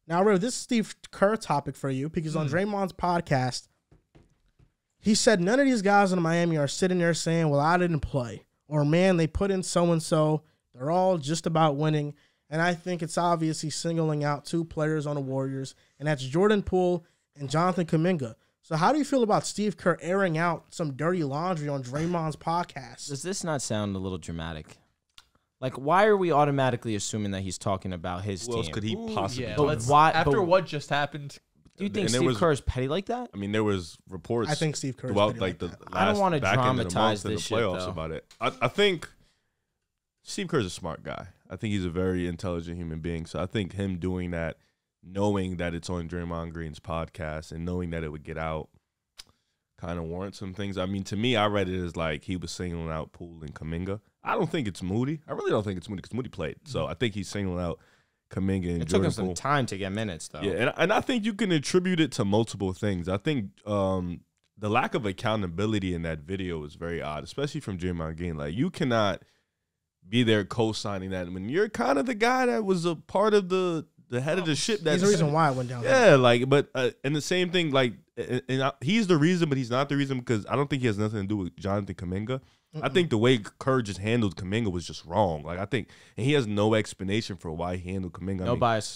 Now, Riv, this is Steve Kerr topic for you because on Draymond's podcast, he said none of these guys in Miami are sitting there saying, well, I didn't play. Or, man, they put in so-and-so. They're all just about winning. And I think it's obvious he's singling out 2 players on the Warriors, and that's Jordan Poole and Jonathan Kuminga. So how do you feel about Steve Kerr airing out some dirty laundry on Draymond's podcast? Does this not sound a little dramatic? Like, why are we automatically assuming that he's talking about his Who else team? could he possibly? After what just happened, do you think Steve Kerr is petty like that? I mean, there was reports. I think Steve Kerr throughout like the I don't want to dramatize the this shit, playoffs though. about it. I think Steve Kerr's a smart guy. I think he's a very intelligent human being. So I think him doing that, knowing that it's on Draymond Green's podcast and knowing that it would get out, kind of warrants some things. I mean, to me, I read it as like he was singling out Poole and Kuminga. I don't think it's Moody. I really don't think it's Moody because Moody played. So I think he's singling out Kuminga and It took Jordan him some Poole. time to get minutes, though. Yeah, and I think you can attribute it to multiple things. I think the lack of accountability in that video is very odd, especially from Draymond Green. Like, you cannot be there co-signing that when you're kind of the guy that was a part of the head of the ship. That's He's the reason why it went down. Yeah, like, but and the same thing, like, he's the reason, but he's not the reason because I don't think he has nothing to do with Jonathan Kuminga. I think the way Kerr just handled Kuminga was just wrong. Like, I think, and he has no explanation for why he handled Kuminga.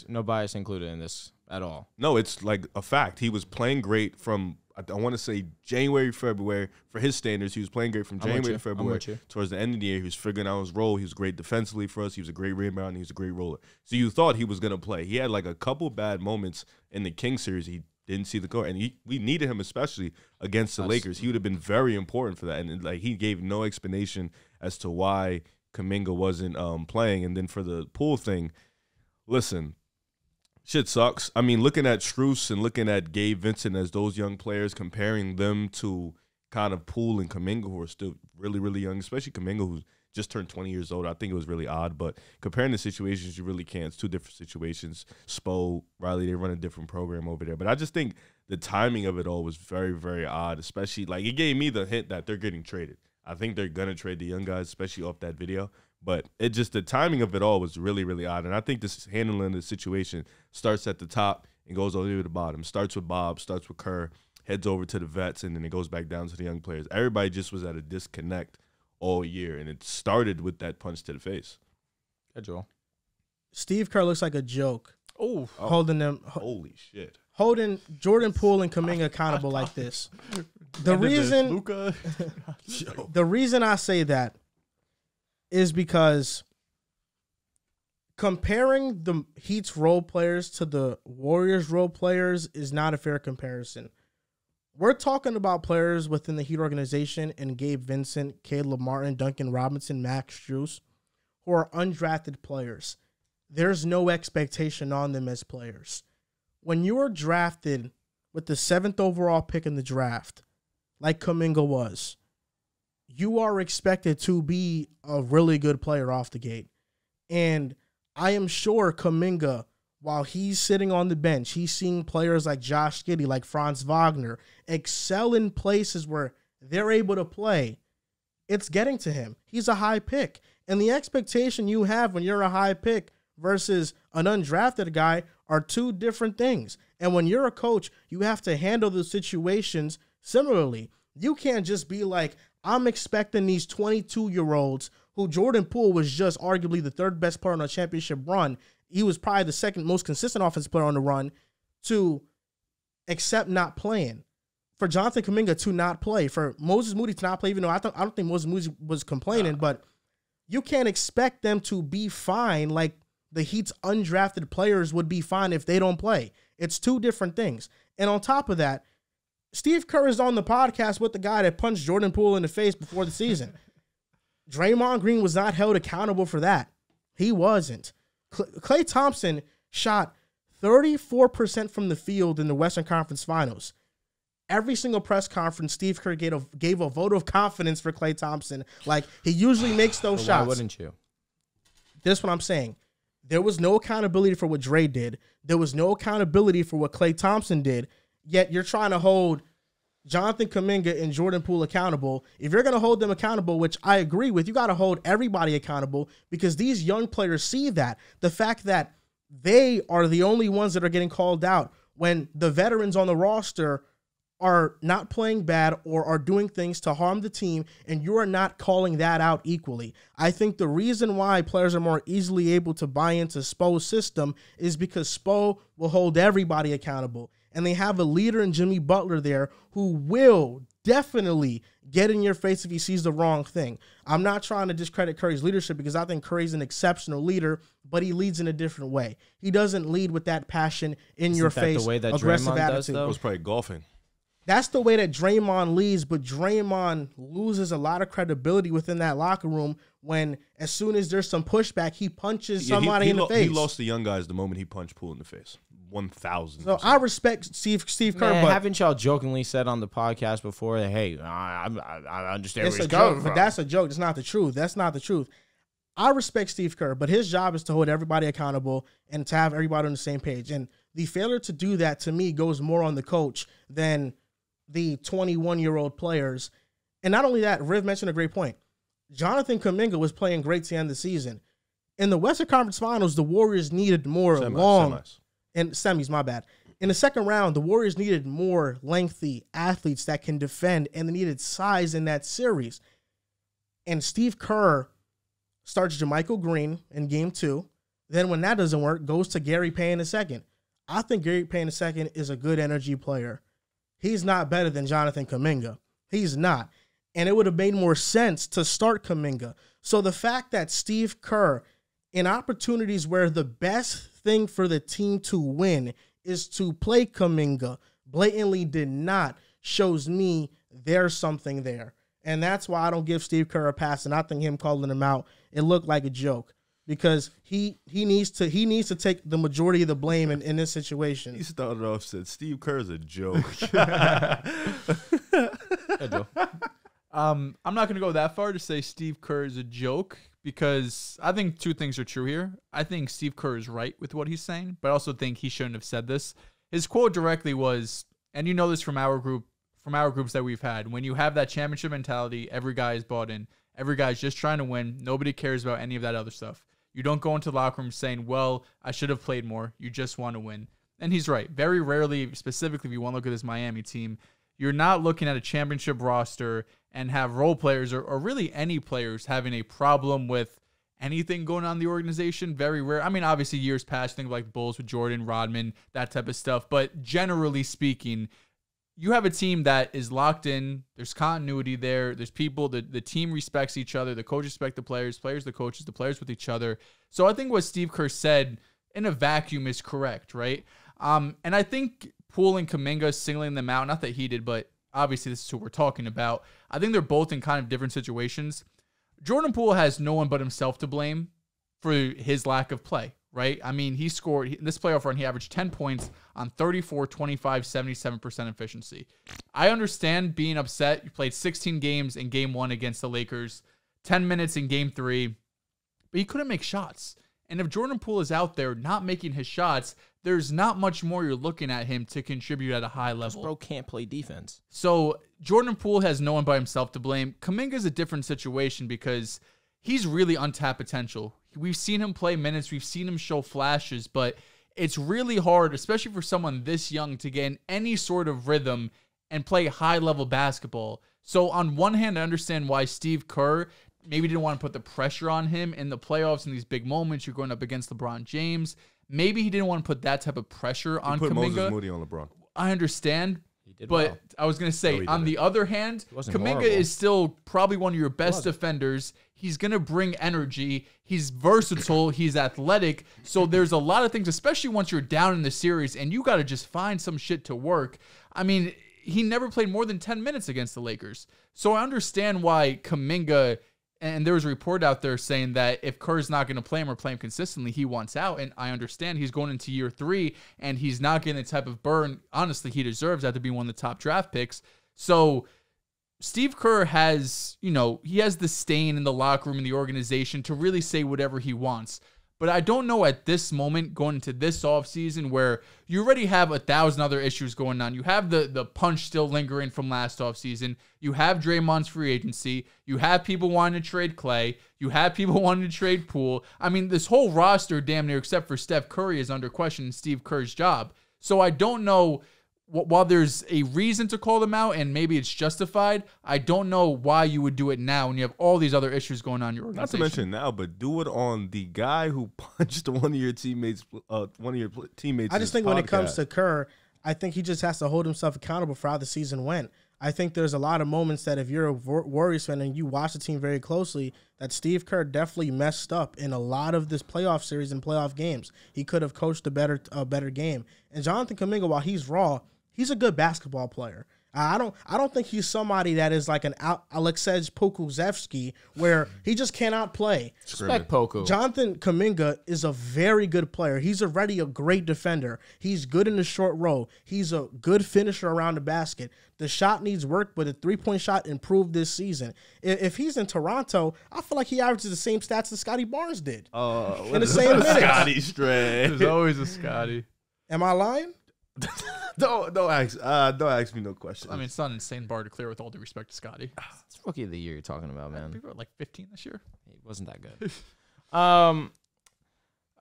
No bias included in this at all. No, it's like a fact. He was playing great from, I want to say January, February. For his standards, he was playing great from January to February. Towards the end of the year, he was figuring out his role. He was great defensively for us. He was a great rebounder. He was a great roller. So you thought he was going to play. He had like a couple bad moments in the Kings series. He didn't see the court, and we needed him especially against the Lakers. He would have been very important for that, and like he gave no explanation as to why Kuminga wasn't playing. And then for the Poole thing, listen, shit sucks. I mean, looking at Strus and looking at Gabe Vincent as those young players, comparing them to kind of Poole and Kuminga, who are still really, really young, especially Kuminga, who's just turned 20 years old. I think it was really odd, but comparing the situations, you really can't. It's 2 different situations. Spo, Riley, they run a different program over there. But I just think the timing of it all was very, very odd, especially, like, it gave me the hint that they're getting traded. I think they're going to trade the young guys, especially off that video. But it just, the timing of it all was really, really odd. And I think this handling the situation starts at the top and goes all the way to the bottom. Starts with Bob, starts with Kerr, heads over to the vets, and then it goes back down to the young players. Everybody just was at a disconnect all year, and it started with that punch to the face. Good, Joel. Steve Kerr looks like a joke. Holding them. Holy shit. Holding Jordan Poole and Kuminga accountable like this. The reason I say that is because comparing the Heat's role players to the Warriors role players is not a fair comparison. We're talking about players within the Heat organization and Gabe Vincent, Caleb Martin, Duncan Robinson, Max Strus, who are undrafted players. There's no expectation on them as players. When you are drafted with the 7th overall pick in the draft, like Kuminga was, you are expected to be a really good player off the gate. And I am sure Kuminga, while he's sitting on the bench, he's seeing players like Josh Giddey, like Franz Wagner, excel in places where they're able to play. It's getting to him. He's a high pick. And the expectation you have when you're a high pick versus an undrafted guy are 2 different things. And when you're a coach, you have to handle the situations similarly. You can't just be like, I'm expecting these 22-year-olds who Jordan Poole was just arguably the 3rd best player on a championship run. He was probably the 2nd most consistent offensive player on the run to accept not playing. For Jonathan Kuminga to not play. For Moses Moody to not play, even though I don't think Moses Moody was complaining, but you can't expect them to be fine like the Heat's undrafted players would be fine if they don't play. It's 2 different things. And on top of that, Steve Kerr is on the podcast with the guy that punched Jordan Poole in the face before the season. Draymond Green was not held accountable for that. He wasn't. Klay Thompson shot 34% from the field in the Western Conference Finals. Every single press conference, Steve Kerr gave a vote of confidence for Klay Thompson. Like, he usually makes those shots. Why wouldn't you? This is what I'm saying. There was no accountability for what Dre did. There was no accountability for what Klay Thompson did. Yet you're trying to hold Jonathan Kuminga and Jordan Poole accountable. If you're going to hold them accountable, which I agree with, you got to hold everybody accountable because these young players see that. The fact that they are the only ones that are getting called out when the veterans on the roster are not playing bad or are doing things to harm the team, and you are not calling that out equally. I think the reason why players are more easily able to buy into Spo's system is because Spo will hold everybody accountable, and they have a leader in Jimmy Butler there who will definitely get in your face if he sees the wrong thing. I'm not trying to discredit Curry's leadership because I think Curry's an exceptional leader, but he leads in a different way. He doesn't lead with that passion in your face, the way that aggressive Draymond attitude. does, though? It was probably golfing. That's the way that Draymond leads, but Draymond loses a lot of credibility within that locker room when as soon as there's some pushback, he punches somebody in the face. He lost the young guys the moment he punched Poole in the face. 1,000%. So I respect Steve Kerr, Man, but haven't y'all jokingly said on the podcast before that, hey, I understand it's where a he's coming joke, from. but that's a joke. That's not the truth. That's not the truth. I respect Steve Kerr, but his job is to hold everybody accountable and to have everybody on the same page. And the failure to do that, to me, goes more on the coach than the 21-year-old players. And not only that, Riv mentioned a great point. Jonathan Kuminga was playing great to end the season. In the Western Conference Finals, the Warriors needed more semis, my bad. In the second round, the Warriors needed more lengthy athletes that can defend, and they needed size in that series. And Steve Kerr starts JaMychal Green in game 2. Then when that doesn't work, goes to Gary Payne II. I think Gary Payne II is a good energy player. He's not better than Jonathan Kuminga. He's not. And it would have made more sense to start Kuminga. So the fact that Steve Kerr, in opportunities where the best thing for the team to win is to play Kuminga, blatantly did not, shows me there's something there. And that's why I don't give Steve Kerr a pass, and I think him calling him out, it looked like a joke. Because he needs to take the majority of the blame in this situation. He started off said Steve Kerr's a joke. I'm not going to go that far to say Steve Kerr is a joke because I think two things are true here. I think Steve Kerr is right with what he's saying, but I also think he shouldn't have said this. His quote directly was, and you know this from our groups that we've had, when you have that championship mentality, every guy is bought in. Every guy's just trying to win. Nobody cares about any of that other stuff. You don't go into the locker room saying, well, I should have played more. You just want to win. And he's right. Very rarely, specifically if you want to look at this Miami team, you're not looking at a championship roster and have role players or really any players having a problem with anything going on in the organization. Very rare. I mean, obviously years past, think like Bulls with Jordan, Rodman, that type of stuff. But generally speaking, you have a team that is locked in. There's continuity there. There's people. The team respects each other. The coaches respect the players the coaches, the players with each other. So I think what Steve Kerr said in a vacuum is correct, right? And I think Poole and Kuminga singling them out, not that he did, but obviously this is who we're talking about. I think they're both in kind of different situations. Jordan Poole has no one but himself to blame for his lack of play, right? I mean, he scored in this playoff run, he averaged 10 points on 34, 25, 77% efficiency. I understand being upset. You played 16 games in game 1 against the Lakers, 10 minutes in game 3, but he couldn't make shots. And if Jordan Poole is out there not making his shots, there's not much more you're looking at him to contribute at a high level. Bro can't play defense. So Jordan Poole has no one by himself to blame. Kuminga's a different situation because he's really untapped potential. We've seen him play minutes. We've seen him show flashes, but it's really hard, especially for someone this young, to get in any sort of rhythm and play high-level basketball. So on one hand, I understand why Steve Kerr maybe didn't want to put the pressure on him in the playoffs in these big moments. You're going up against LeBron James. Maybe he didn't want to put that type of pressure on Kuminga. Moses Moody on LeBron. I understand. He did but well. I was going to say, on the other hand, Kuminga horrible. is still probably one of your best defenders. He's going to bring energy. He's versatile. He's athletic. So there's a lot of things, especially once you're down in the series and you got to just find some shit to work. I mean, he never played more than 10 minutes against the Lakers. So I understand why Kuminga, and there was a report out there saying that if Kerr's not going to play him or play him consistently, he wants out. And I understand he's going into year 3 and he's not getting the type of burn, honestly, he deserves that to be one of the top draft picks. So Steve Kerr has, he has the stain in the locker room in the organization to really say whatever he wants. But I don't know at this moment going into this offseason where you already have 1,000 other issues going on. You have the punch still lingering from last offseason. You have Draymond's free agency. You have people wanting to trade Clay. You have people wanting to trade Poole. I mean, this whole roster, damn near, except for Steph Curry, is under question in Steve Kerr's job. So I don't know. While there's a reason to call them out and maybe it's justified, I don't know why you would do it now when you have all these other issues going on in your organization. Not to mention now, but do it on the guy who punched one of your teammates. I just think when it comes to Kerr, I think he just has to hold himself accountable for how the season went. I think there's a lot of moments that if you're a Warriors fan and you watch the team very closely, that Steve Kerr definitely messed up in a lot of this playoff series and playoff games. He could have coached a better game. And Jonathan Kuminga, while he's raw, he's a good basketball player. I don't think he's somebody that is like an Aleksej Pokusevski where he just cannot play. Respect Poku. Jonathan Kuminga is a very good player. He's already a great defender. He's good in the short row. He's a good finisher around the basket. The shot needs work, but the three-point shot improved this season. If he's in Toronto, I feel like he averages the same stats that Scotty Barnes did. In the same minutes. Scotty Stray. There's always a Scotty. Am I lying? Don't ask me no questions. I mean, it's not an insane bar to clear with all due respect to Scotty. It's Rookie of the Year you're talking about, man. People are like 15 this year. He wasn't that good.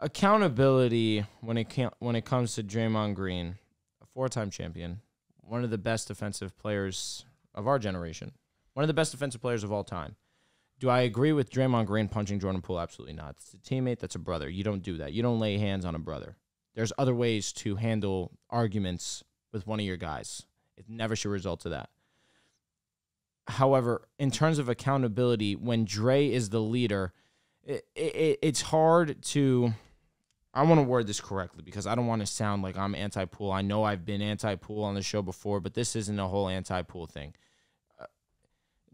Accountability when it comes to Draymond Green, a 4-time champion, one of the best defensive players of our generation, one of the best defensive players of all time. Do I agree with Draymond Green punching Jordan Poole? Absolutely not. It's a teammate. That's a brother. You don't do that. You don't lay hands on a brother. There's other ways to handle arguments with one of your guys. It never should result to that. However, in terms of accountability, when Dre is the leader, it's hard to... I want to word this correctly because I don't want to sound like I'm anti-Poole. I know I've been anti-Poole on the show before, but this isn't a whole anti-Poole thing.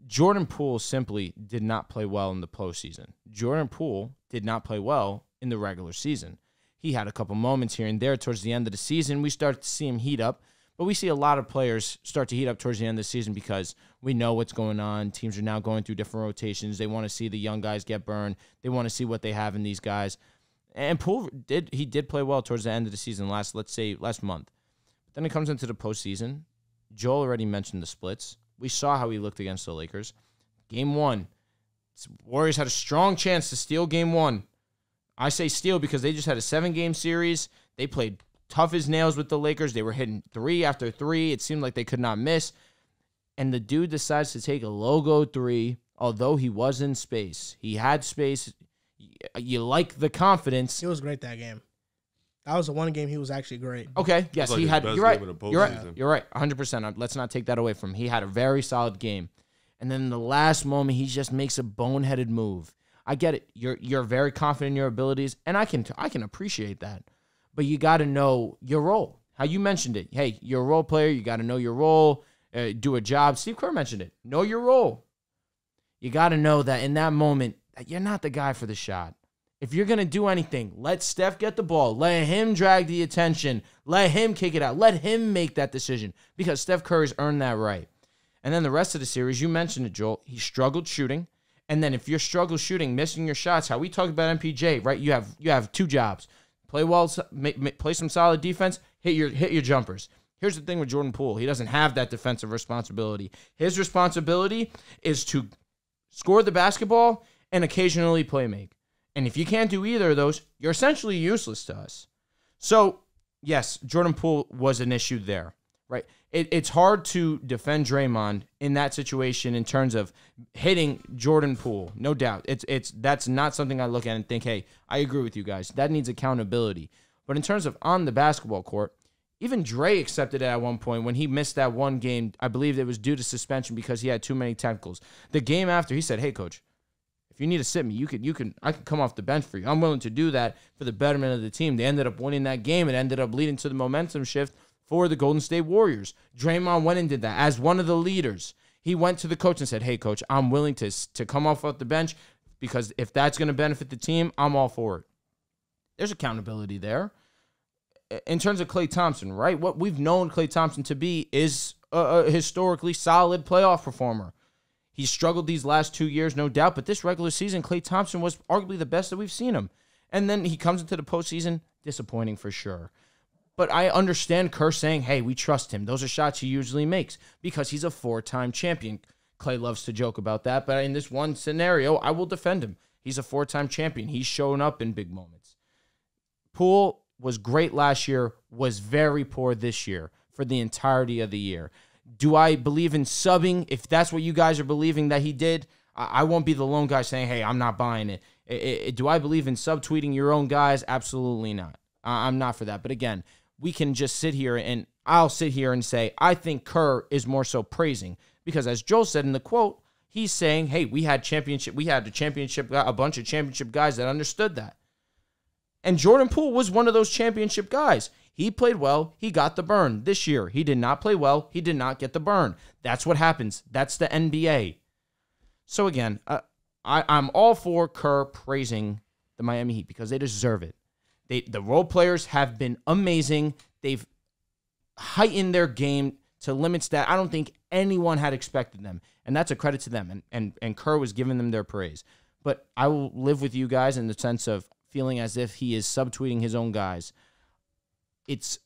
Jordan Poole simply did not play well in the postseason. Jordan Poole did not play well in the regular season. He had a couple moments here and there towards the end of the season. We started to see him heat up, but we see a lot of players start to heat up towards the end of the season because we know what's going on. Teams are now going through different rotations. They want to see the young guys get burned. They want to see what they have in these guys. And Poole did play well towards the end of the season last month. But then it comes into the postseason. Joel already mentioned the splits. We saw how he looked against the Lakers. Game 1. Warriors had a strong chance to steal Game 1. I say steal because they just had a 7-game series. They played tough as nails with the Lakers. They were hitting 3 after 3. It seemed like they could not miss. And the dude decides to take a logo 3, although he was in space. He had space. You like the confidence. He was great that game. That was the one game he was actually great. Okay, yes, he had. You're right. You're right. 100%. Let's not take that away from him. He had a very solid game. And then in the last moment, he just makes a boneheaded move. I get it. You're very confident in your abilities, and I can appreciate that. But you got to know your role. How you mentioned it. Hey, you're a role player. You got to know your role. Do a job. Steve Kerr mentioned it. Know your role. You got to know that in that moment, that you're not the guy for the shot. If you're going to do anything, let Steph get the ball. Let him drag the attention. Let him kick it out. Let him make that decision because Steph Curry's earned that right. And then the rest of the series, you mentioned it, Joel. He struggled shooting. And then if you're struggle shooting, missing your shots, how we talked about MPJ, right? You have 2 jobs. Play well, play some solid defense, hit your jumpers. Here's the thing with Jordan Poole. He doesn't have that defensive responsibility. His responsibility is to score the basketball and occasionally play make. And if you can't do either of those, you're essentially useless to us. So, yes, Jordan Poole was an issue there, right? It's hard to defend Draymond in that situation in terms of hitting Jordan Poole, no doubt. That's not something I look at and think, hey, I agree with you guys. That needs accountability. But in terms of on the basketball court, even Dre accepted it at one point when he missed that one game. I believe it was due to suspension because he had too many technicals. The game after, he said, hey, coach, if you need to sit me, I can come off the bench for you. I'm willing to do that for the betterment of the team. They ended up winning that game. It ended up leading to the momentum shift for the Golden State Warriors. Draymond went and did that as one of the leaders. He went to the coach and said, hey, coach, I'm willing to come off the bench because if that's going to benefit the team, I'm all for it. There's accountability there. In terms of Klay Thompson, right? What we've known Klay Thompson to be is a historically solid playoff performer. He's struggled these last 2 years, no doubt, but this regular season, Klay Thompson was arguably the best that we've seen him. And then he comes into the postseason, disappointing for sure. But I understand Kerr saying, hey, we trust him. Those are shots he usually makes because he's a 4-time champion. Clay loves to joke about that, but in this one scenario, I will defend him. He's a 4-time champion. He's shown up in big moments. Poole was great last year, was very poor this year for the entirety of the year. Do I believe in subbing? If that's what you guys are believing that he did, I won't be the lone guy saying, hey, I'm not buying it. Do I believe in subtweeting your own guys? Absolutely not. I'm not for that. But again, we can just sit here and I'll sit here and say, I think Kerr is more so praising because as Joel said in the quote, he's saying, hey, we had a championship, a bunch of championship guys that understood that. And Jordan Poole was one of those championship guys. He played well. He got the burn. This year, he did not play well. He did not get the burn. That's what happens. That's the NBA. So again, I'm all for Kerr praising the Miami Heat because they deserve it. The role players have been amazing. They've heightened their game to limits that I don't think anyone had expected them. And that's a credit to them. And Kerr was giving them their praise. But I will live with you guys in the sense of feeling as if he is subtweeting his own guys. It's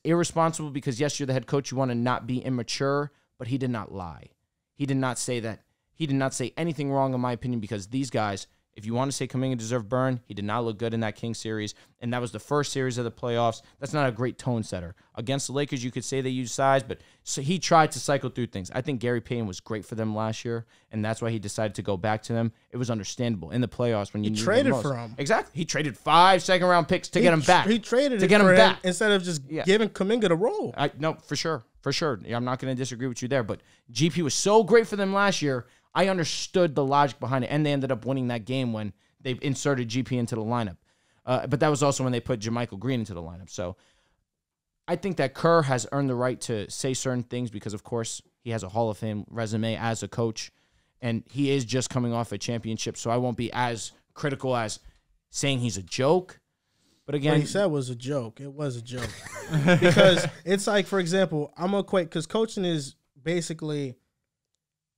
irresponsible because, yes, you're the head coach. You want to not be immature, but he did not lie. He did not say that. He did not say anything wrong, in my opinion, because these guys, if you want to say Kuminga deserved burn, he did not look good in that Kings series, and that was the first series of the playoffs. That's not a great tone setter. Against the Lakers, you could say they used size, but so he tried to cycle through things. I think Gary Payton was great for them last year, and that's why he decided to go back to them. It was understandable in the playoffs when you traded for him. Exactly. He traded 5 second-round picks to get him back. He traded to get him back instead of just giving Kuminga the role. No, for sure. For sure. I'm not going to disagree with you there, but GP was so great for them last year. I understood the logic behind it, and they ended up winning that game when they inserted GP into the lineup. But that was also when they put JaMychal Green into the lineup. So I think that Kerr has earned the right to say certain things because, of course, he has a Hall of Fame resume as a coach, and he is just coming off a championship, so I won't be as critical as saying he's a joke. But again, what he said was a joke. It was a joke. Because it's like, for example, I'm going to equate, because coaching is basically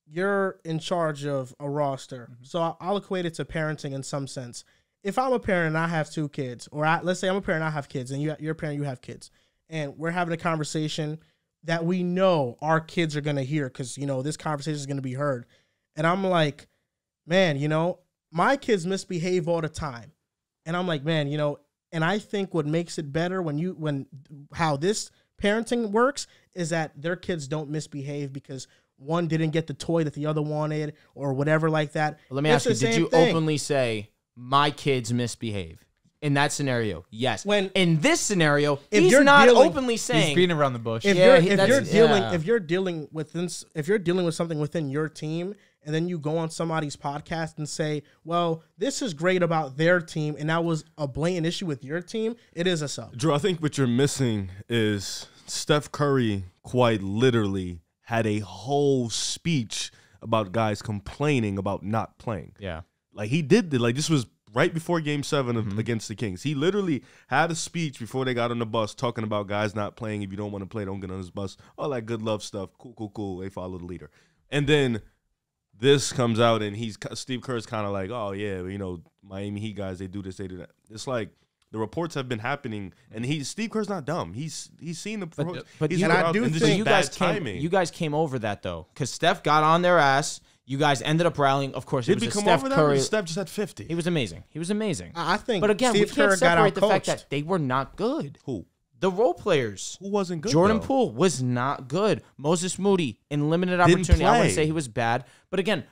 you're in charge of a roster. Mm-hmm. So I'll equate it to parenting in some sense. If I'm a parent and I have 2 kids, or let's say I'm a parent and I have kids, and you're a parent, you have kids, and we're having a conversation that we know our kids are going to hear because, this conversation is going to be heard. And I'm like, man, my kids misbehave all the time. And I'm like, man, and I think what makes it better when how this parenting works is that their kids don't misbehave because one didn't get the toy that the other wanted or whatever like that. Let me ask you, did you openly say, my kids misbehave? In that scennario, yes. In this scenario, he's not openly saying. He's beating around the bush. If you're dealing with something within your team, and then you go on somebody's podcast and say, well, this is great about their team, and that was a blatant issue with your team, it is a sub. Drew, I think what you're missing is Steph Curry quite literally had a whole speech about guys complaining about not playing. Yeah. Like he did, this was right before Game 7 against the Kings. He literally had a speech before they got on the bus talking about guys not playing. If you don't want to play, don't get on this bus. All that good love stuff. Cool. They follow the leader. And then this comes out, and Steve Kerr's kind of like, oh, yeah, Miami Heat guys, they do this, they do that. It's like the reports have been happening, and Steve Kerr's not dumb. He's seen the but you guys came over that, though, because Steph got on their ass. You guys ended up rallying. Of course, it was Steph Curry. Steph just had 50. He was amazing. I think. But again, Steve we can't Kerr separate the fact that they were not good. Who? The role players. Who wasn't good? Jordan Poole was not good. Moses Moody, in limited opportunity, I wouldn't say he was bad. But again,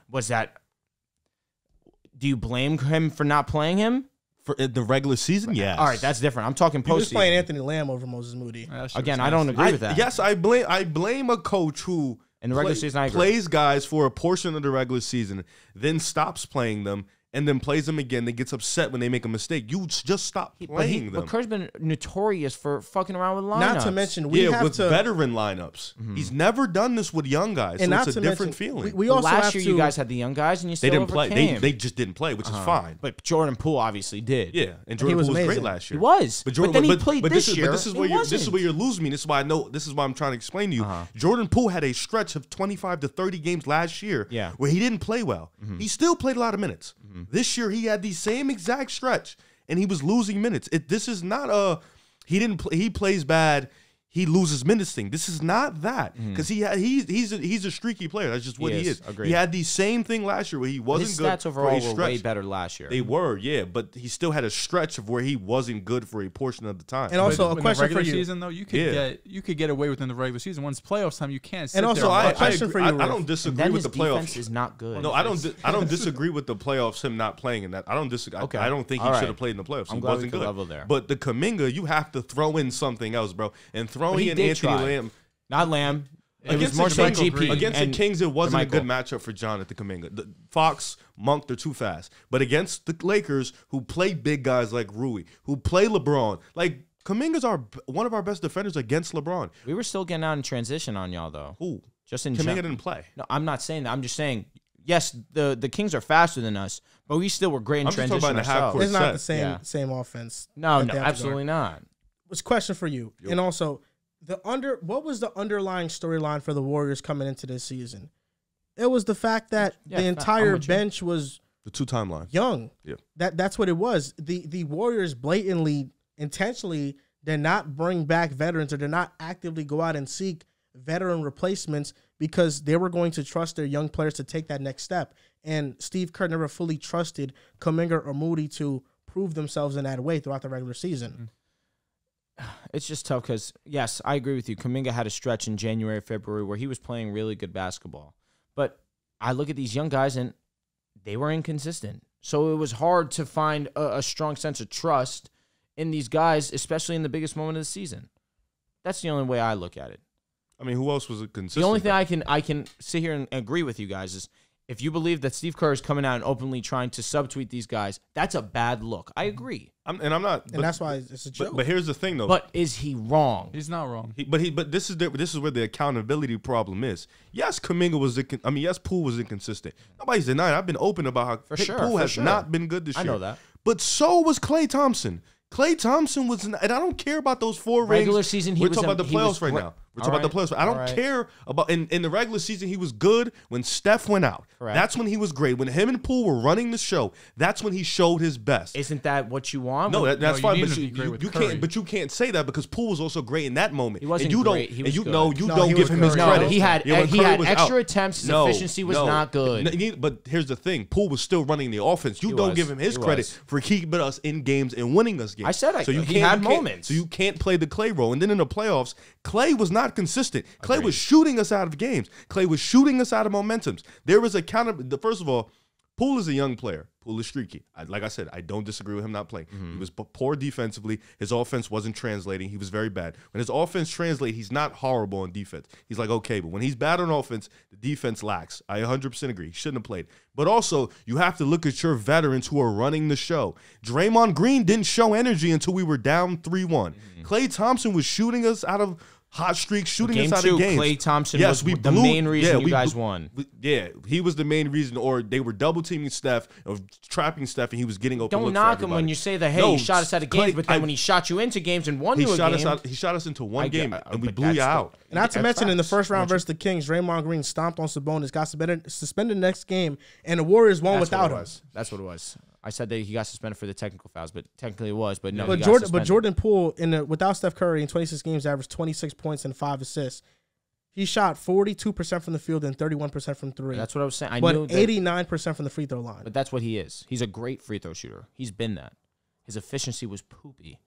do you blame him for not playing him? For the regular season, yes. All right, that's different. I'm talking postseason. He was playing Anthony Lamb over Moses Moody. Again, I don't agree with that. Yes, I blame a coach who in the regular season, I agree. Plays guys for a portion of the regular season, then stops playing them, and then plays them again, then gets upset when they make a mistake. You just stop playing them. But Kerr's been notorious for fucking around with lineups. Not to mention, veteran lineups. Mm-hmm. He's never done this with young guys, and so it's a different feeling. We also last year, you guys had the young guys, and you still overcame. Play. They just didn't play, which is fine. But Jordan Poole obviously did. Yeah, and Jordan Poole was great last year. He was. But then he played this year. But this is where you're losing me. This is why I know. This is why I'm trying to explain to you. Jordan Poole had a stretch of 25 to 30 games last year where he didn't play well. He still played a lot of minutes. This year he had the same exact stretch and he was losing minutes. This is not he plays bad. He loses minutes thing. This is not that because he's a streaky player. That's just what he is. Agreed. He had the same thing last year where he wasn't good. His stats overall were way better last year. They were, yeah, but he still had a stretch of where he wasn't good for a portion of the time. And also a question for you. Season though, you could get away within the regular season. Once playoffs time, you can't. Sit and also there a question for you. I don't disagree with the playoffs. Defense is not good. No, I don't disagree with the playoffs. Him not playing in that. I don't disagree. Okay. I don't think he should have played in the playoffs. He wasn't good. Level there. But the Kuminga, you have to throw in something else, bro. And throwing in Anthony Lamb. Not Lamb. It was more so GP. Against the Kings, it wasn't a good matchup for Jonathan Kuminga. The Fox, Monk, they're too fast. But against the Lakers, who play big guys like Rui, who play LeBron, like Kuminga's one of our best defenders against LeBron. We were still getting out in transition on y'all, though. Who? Just in Kuminga didn't play. No, I'm not saying that. I'm just saying, yes, the Kings are faster than us, but we still were great in transition ourselves. It's not the same offense. No, absolutely not. What's question for you? Yep. And also, what was the underlying storyline for the Warriors coming into this season? It was the fact that the entire bench was the two timelines young. Yeah, that's what it was. The Warriors blatantly, intentionally did not bring back veterans or did not actively go out and seek veteran replacements because they were going to trust their young players to take that next step. And Steve Kerr never fully trusted Kuminga or Moody to prove themselves in that way throughout the regular season. It's just tough because, yes, I agree with you. Kuminga had a stretch in January, February where he was playing really good basketball. But I look at these young guys, and they were inconsistent. So it was hard to find a strong sense of trust in these guys, especially in the biggest moment of the season. That's the only way I look at it. I mean, who else was consistent? The only thing I can sit here and agree with you guys is if you believe that Steve Kerr is coming out and openly trying to subtweet these guys, that's a bad look. I agree. I'm not, and that's why it's a joke. But here's the thing, though. But is he wrong? He's not wrong. But this is where the accountability problem is. Yes, Kuminga was. Yes, Poole was inconsistent. Nobody's denying. I've been open about how Poole has not been good this year. I know that. But so was Klay Thompson. Klay Thompson was, and I don't care about those 4 rings. Regular season, we're talking about the playoffs right now. We're talking about the playoffs. I don't care about in the regular season. He was good when Steph went out. Correct. That's when he was great. When him and Poole were running the show, that's when he showed his best. Isn't that what you want? No, that's fine. But you can't. But you can't say that because Poole was also great in that moment. He wasn't great. He was good. No, you don't give him his credit. He had extra attempts. His efficiency was not good. But here's the thing: Poole was still running the offense. You don't give him his credit for keeping us in games and winning us games. I said he had moments. So you can't play the Klay role. And then in the playoffs, Klay was not consistent. Klay was shooting us out of games. Klay was shooting us out of momentums. There was first of all, Poole is a young player. Poole is streaky. Like I said, I don't disagree with him not playing. He was poor defensively. His offense wasn't translating. He was very bad. When his offense translates, he's not horrible on defense. He's like, okay, but when he's bad on offense, the defense lacks. I 100% agree. He shouldn't have played. But also, you have to look at your veterans who are running the show. Draymond Green didn't show energy until we were down 3-1. Klay Thompson was shooting us out of hot streaks, shooting us out of games. Klay Thompson was the main reason you guys won. He was the main reason, or they were double teaming Steph or trapping Steph, and he was getting open. Don't knock him when you say that. Hey, he shot us out of games, but then when he shot you into games and won you a game, he shot us into one game, and we blew you out. Not to mention, in the first round versus the Kings, Draymond Green stomped on Sabonis, got suspended the next game, and the Warriors won without him. That's what it was. I said that he got suspended for the technical fouls, but technically it was. But no, but Jordan Poole without Steph Curry in 26 games averaged 26 points and 5 assists. He shot 42% from the field and 31% from three. That's what I was saying. But 89% from the free throw line. But that's what he is. He's a great free throw shooter. He's been that. His efficiency was poopy.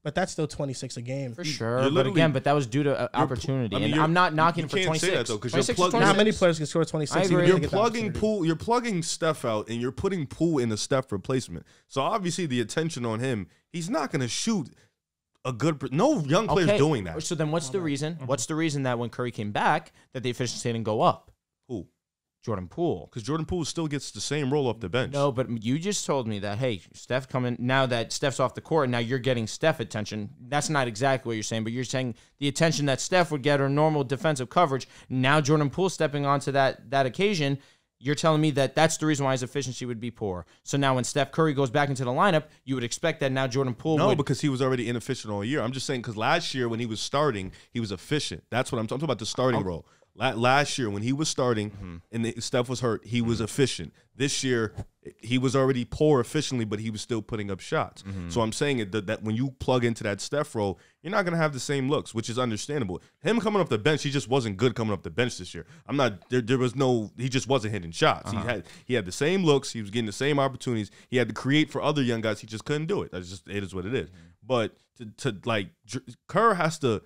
But that's still 26 a game. For sure. But that was due to opportunity. And I'm not knocking him for 26. Say that, though, 26 not many players can score 26. You're plugging Poole. You're plugging Steph out, and you're putting Poole in a Steph replacement. So obviously the attention on him, he's not going to shoot a good. No young player's doing that. So then what's the reason? What's the reason that when Curry came back that the efficiency didn't go up? Who? Jordan Poole. Because Jordan Poole still gets the same role off the bench. No, but you just told me that, hey, Steph coming, now that Steph's off the court, now you're getting Steph attention. That's not exactly what you're saying, but you're saying the attention that Steph would get or normal defensive coverage, now Jordan Poole stepping onto that occasion, you're telling me that that's the reason why his efficiency would be poor. So now when Steph Curry goes back into the lineup, you would expect that now Jordan Poole would. No, because he was already inefficient all year. I'm just saying because last year when he was starting, he was efficient. That's what I'm talking about, the starting role. Last year when he was starting and Steph was hurt, he was efficient. This year he was already poor efficiently, but he was still putting up shots. So I'm saying that when you plug into that Steph role, you're not gonna have the same looks, which is understandable. Him coming off the bench, he just wasn't good coming off the bench this year. I'm not there was no, he just wasn't hitting shots. He had the same looks, he was getting the same opportunities. He had to create for other young guys. He just couldn't do it. It is what it is. But to like Kerr has to.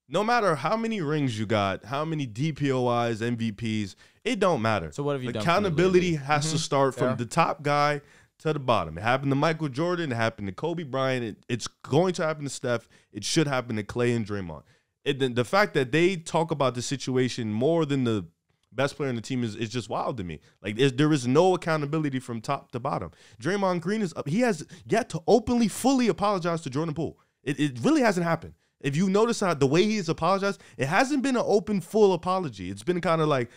No matter how many rings you got, how many DPOIs, MVPs, it don't matter. So what have you done? Accountability has to start from the top guy to the bottom. It happened to Michael Jordan. It happened to Kobe Bryant. It's going to happen to Steph. It should happen to Clay and Draymond. The fact that they talk about the situation more than the best player in the team is just wild to me. Like there is no accountability from top to bottom. Draymond Green is up. He has yet to openly, fully apologize to Jordan Poole. It really hasn't happened. If you notice how the way he's apologized, it hasn't been an open, full apology. It's been kind of like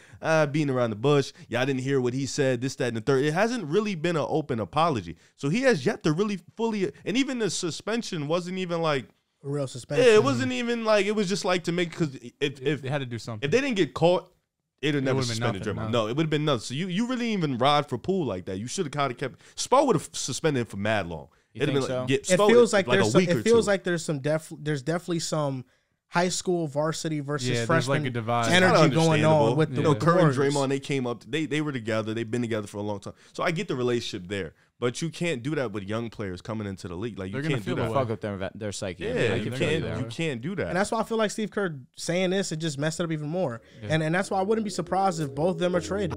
beating around the bush. Yeah, I didn't hear what he said, this, that, and the third. It hasn't really been an open apology. So he has yet to really fully, and even the suspension wasn't even like a real suspension. Yeah, it wasn't even like, it was just like to make, because if they had to do something. If they didn't get caught, it would never suspended Draymond. No, it would have been nothing. So you really didn't even ride for Poole like that. You should have kind of kept. Spo would have suspended him for mad long. It'd been so? Like, it feels like there's definitely some high school varsity versus freshman like a divide. energy going on with the Kerr and Draymond. They came up. They were together. They've been together for a long time. So I get the relationship there. But you can't do that with young players coming into the league. Like, you can't do that. Fuck up their psyche. Yeah, you can't do that. And that's why I feel like Steve Kerr saying this, it just messed it up even more. Yeah. And that's why I wouldn't be surprised if both of them are traded.